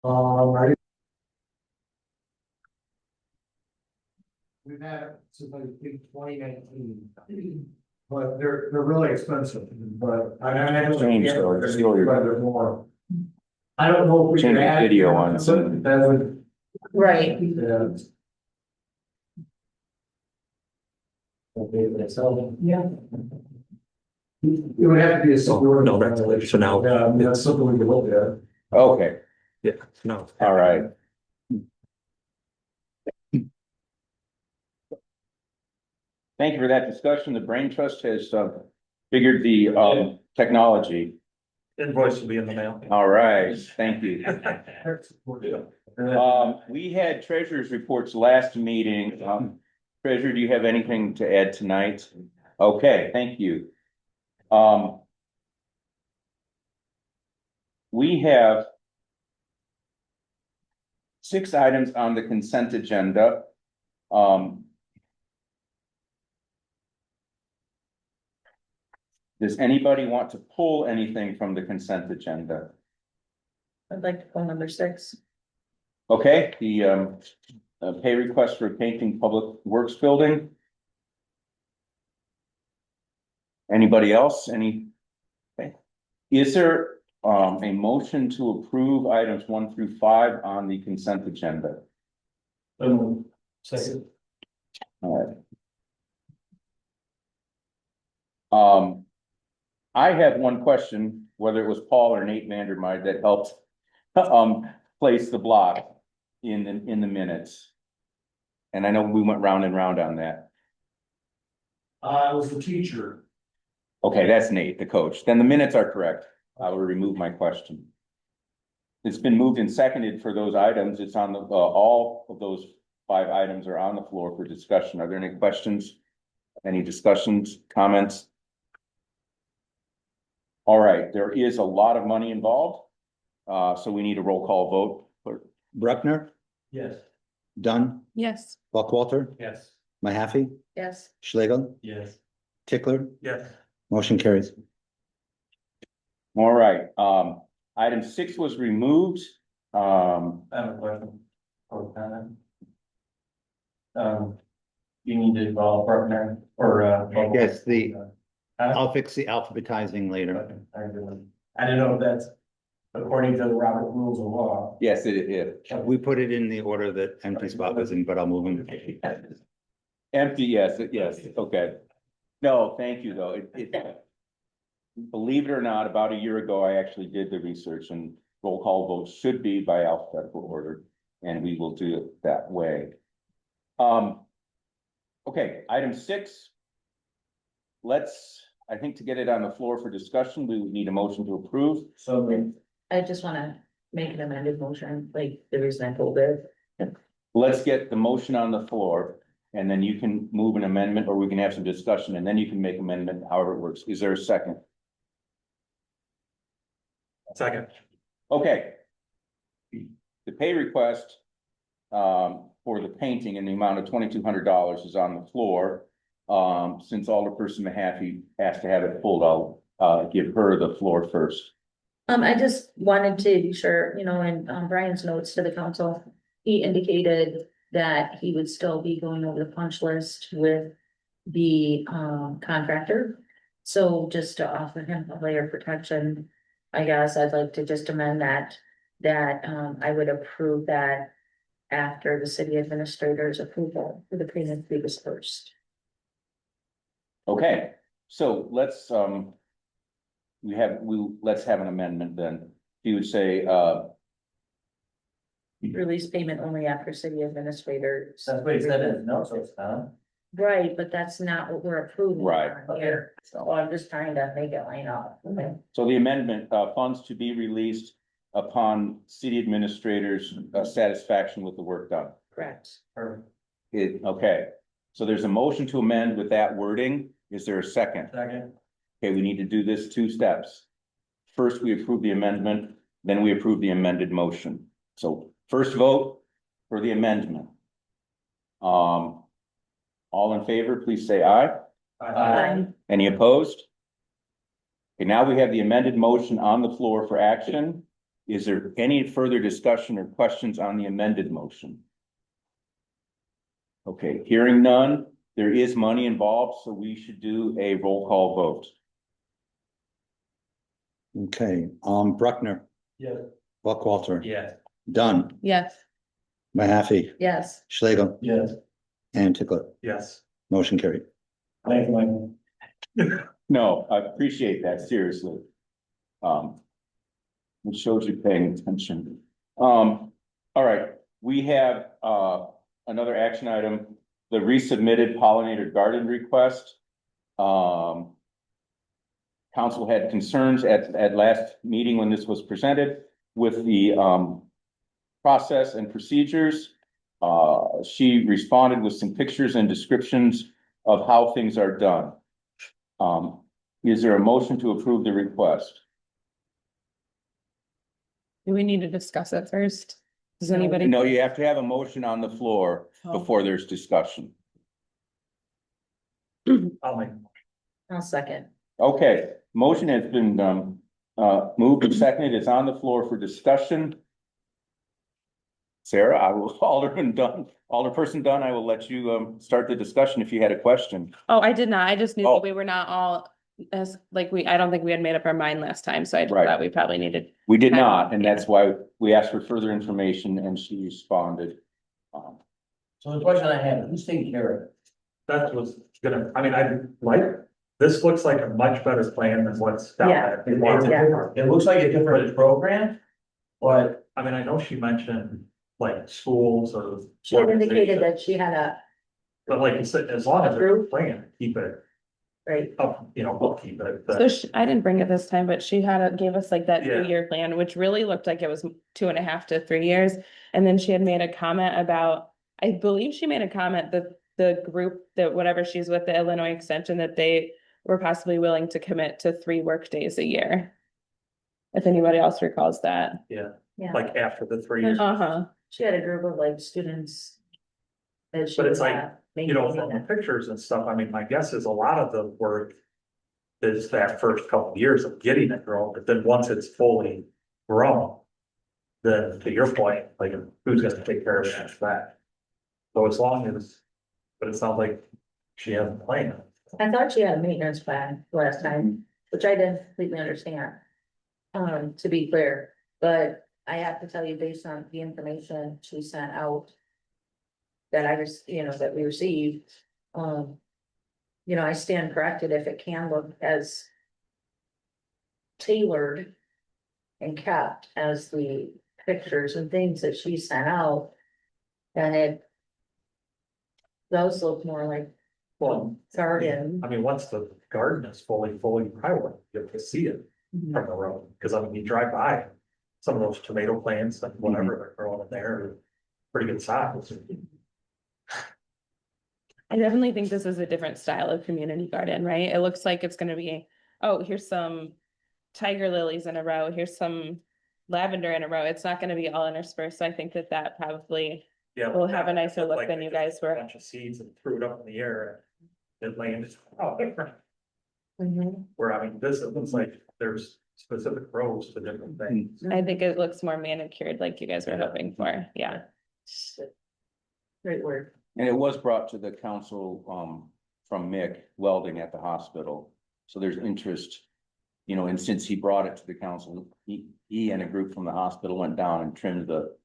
I. We've had it since I think 2019. But they're really expensive, but I don't. Change the story. But they're more. I don't know if we Change can the add. video on Zoom. That would, Right. yeah. Okay, so, yeah. It would have to be a. No, that's, so now, Yeah, I mean, that's something we can look at. Okay, yeah, no. all right. Thank you for that discussion. The Brain Trust has figured the technology. Invoice will be in the mail. All right, thank you. We had treasurer's reports last meeting. Treasurer, do you have anything to add tonight? Okay, thank you. We have 6 items on the consent agenda. Does anybody want to pull anything from the consent agenda? I'd like to call number 6. Okay, the pay request for painting public works building. Anybody else? Okay. Is there a motion to approve items 1 through 5 on the consent agenda? Second. All right. I have one question, whether it was Paul or Nate Vandermeide that helped place the block in the minutes. And I know we went round and round on that. I was the teacher. Okay, that's Nate, the coach. Then the minutes are correct. I will remove my question. It's been moved and seconded for those items. It's on the, all of those 5 items are on the floor for discussion. Are there any questions? Any discussions, comments? All right, there is a lot of money involved. So we need a roll call vote. Bruckner, Yes. Dunn, Yes. Buckwalter, Yes. Mahaffey, Yes. Schlegel, Yes. Tickler, Yes. motion carries. All right, item 6 was removed. I have a question or comment. You need to call a partner or, Yes, Huh? I'll fix the alphabetizing later. Okay, I didn't know if that's according to the Robert Rules of Law. Yes, it is. We put it in the order that empty spot was in, but I'll move them. Empty, yes, okay. No, thank you, though. Believe it or not, about a year ago, I actually did the research and roll call votes should be by alphabetical order, and we will do it that way. Okay, item 6. I think to get it on the floor for discussion, we would need a motion to approve. So, I just want to make an amended motion, like the reason I pulled it. Let's get the motion on the floor, and then you can move an amendment, or we can have some discussion, and then you can make amendment, however it works. Is there a second? Second. Okay. The pay request for the painting in the amount of $2,200 is on the floor. Since Alderperson Mahaffey has to have it pulled, I'll give her the floor first. I just wanted to be sure, in Brian's notes to the council, he indicated that he would still be going over the punch list with the contractor. So just to offer him a layer of protection, I guess I'd like to just amend that I would approve that after the city administrator's approval for the payment to be dispersed. Okay, so let's let's have an amendment then. He would say, Release payment only after city administrator. that's what he said in his notes, so it's done. Right, but that's not what we're approving. Right. on Here, so I'm just trying to make it line up. so the amendment, funds to be released upon city administrator's satisfaction with the work done. Correct. Or Okay, so there's a motion to amend with that wording. Is there a second? second, Okay, we need to do this 2 steps. First, we approve the amendment, then we approve the amended motion. So first vote for the amendment. All in favor, please say aye. Aye. Any opposed? Okay, now we have the amended motion on the floor for action. Is there any further discussion or questions on the amended motion? Okay, hearing none, there is money involved, so we should do a roll call vote. Okay, Bruckner, Yeah. Buckwalter. Yeah. Dunn, Yes. Mahaffey, Yes. Schlegel, Yes. and Tickler. Yes. Motion carried. Thank you, Michael. No, I appreciate that, seriously. It shows you paying attention. All right, we have, another action item, the resubmitted pollinator garden request. Council had concerns at last meeting when this was presented with the, process and procedures. She responded with some pictures and descriptions of how things are done. Is there a motion to approve the request? Do we need to discuss it first? Does anybody? No, you have to have a motion on the floor Oh. before there's discussion. I'll make. I'll second. Okay, motion has been, moved and seconded. It's on the floor for discussion. Sarah, I will, Alderperson Dunn, I will let you, start the discussion if you had a question. Oh, I did not. I just knew Oh. that we were not all as like I don't think we had made up our mind last time, so I just Right. thought we probably needed. We did Okay. not, and that's why we asked for further information and she responded. So the question I have, who's taking care of it? That was gonna, I mean, I like, this looks like a much better plan than what's down Yeah. there. It's a different, it looks like a different program, but I mean, I know she mentioned like schools or. She had indicated that she had a, But like you said, as long as they're playing, keep it right, up, we'll keep it. So I didn't bring it this time, but she gave us like that Yeah. 2-year plan, which really looked like it was 2.5 to 3 years. And then she had made a comment about, I believe she made a comment that the group that whatever she's with, the Illinois Extension, that they were possibly willing to commit to 3 work days a year. If anybody else recalls that. Yeah, yeah. like after the 3 years, Uh-huh. She had a group of like students. That she But it's would like, have from maintaining the it. pictures and stuff, I mean, my guess is a lot of the work. Is that first couple of years of getting it grown, but then once it's fully grown. Then to your point, like who's gonna take care of it after that? So as long as, but it sounds like she has a plan. I thought she had a maintenance plan last time, which I didn't completely understand. To be clear, but I have to tell you, based on the information she sent out. That that we received, I stand corrected if it can look as. Tailored. And kept as the pictures and things that she sent out. And it. Those look more like Well, garden. I mean, once the garden is fully, you probably won't get to see it from the road, because I mean, you drive by. Some of those tomato plants and whatever they're growing in there, are pretty good size. I definitely think this is a different style of community garden, right? It looks like it's gonna be, oh, here's some tiger lilies in a row, here's some lavender in a row. It's not gonna be all interspersed. So I think that probably, Yeah. We'll have a nicer look Like than they you just guys took a were. Bunch of seeds and threw it up in the air and it landed. Oh, different. Mhm. Where I mean, this, it looks like there's specific rows to different things. I think it looks more manicured like you guys were hoping for, yeah. Great word. And it was brought to the council, from Mick Welding at the hospital. So there's interest, and since he brought it to the council, he and a group from the hospital went down and trimmed the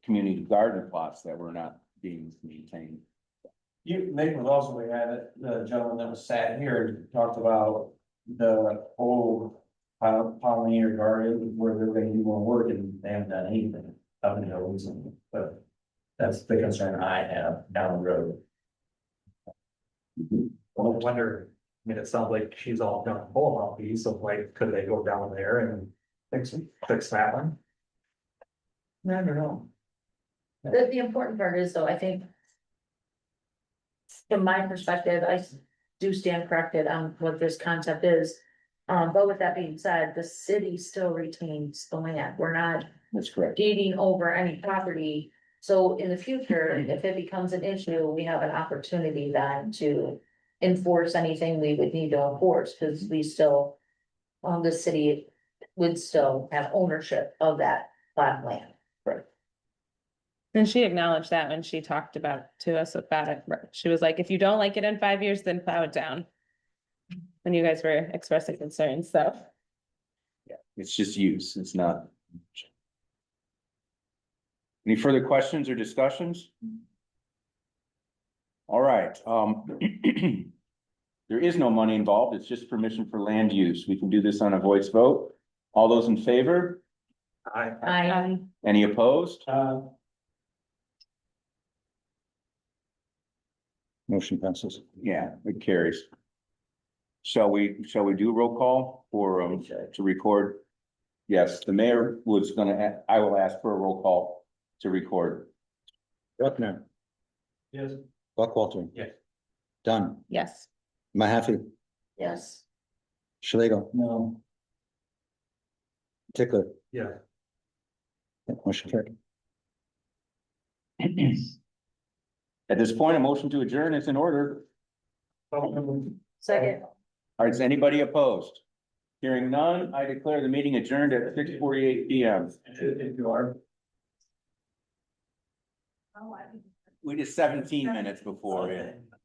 community garden plots that were not being maintained. Nick was also, we had it, the gentleman that was sat here and talked about the old pollinator garden where they're gonna do more work and they haven't done anything up until recently, but that's the concern I have down the road. Well, I wonder, I mean, it sounds like she's all done full about these, so like, could they go down there and fix that one? I don't know. The important part is though, I think. From my perspective, I do stand corrected on what this concept is. But with that being said, the city still retains the land. We're not That's correct. deeding over any property. So in the future, if it becomes an issue, we have an opportunity then to enforce anything we would need to enforce, because we still. The city would still have ownership of that plot of land. And she acknowledged that when she talked to us about it. She was like, if you don't like it in 5 years, then plow it down. When you guys were expressing concerns, so. It's just use, it's not. Any further questions or discussions? All right, there is no money involved, it's just permission for land use. We can do this on a voice vote. All those in favor? I, Any opposed? Motion passes. Yeah, it carries. Shall we do a roll call for, to record? Yes, the mayor was gonna, I will ask for a roll call to record. Buckner, Yes. Buckwalter. Yes. Dunn, Yes. Mahaffey, yes. Schlegel, No. Tickler. Yeah. Motion carried. At this point, a motion to adjourn is in order. Second. All right, is anybody opposed? Hearing none, I declare the meeting adjourned at 6:48 PM. If you are. We did 17 minutes before, yeah.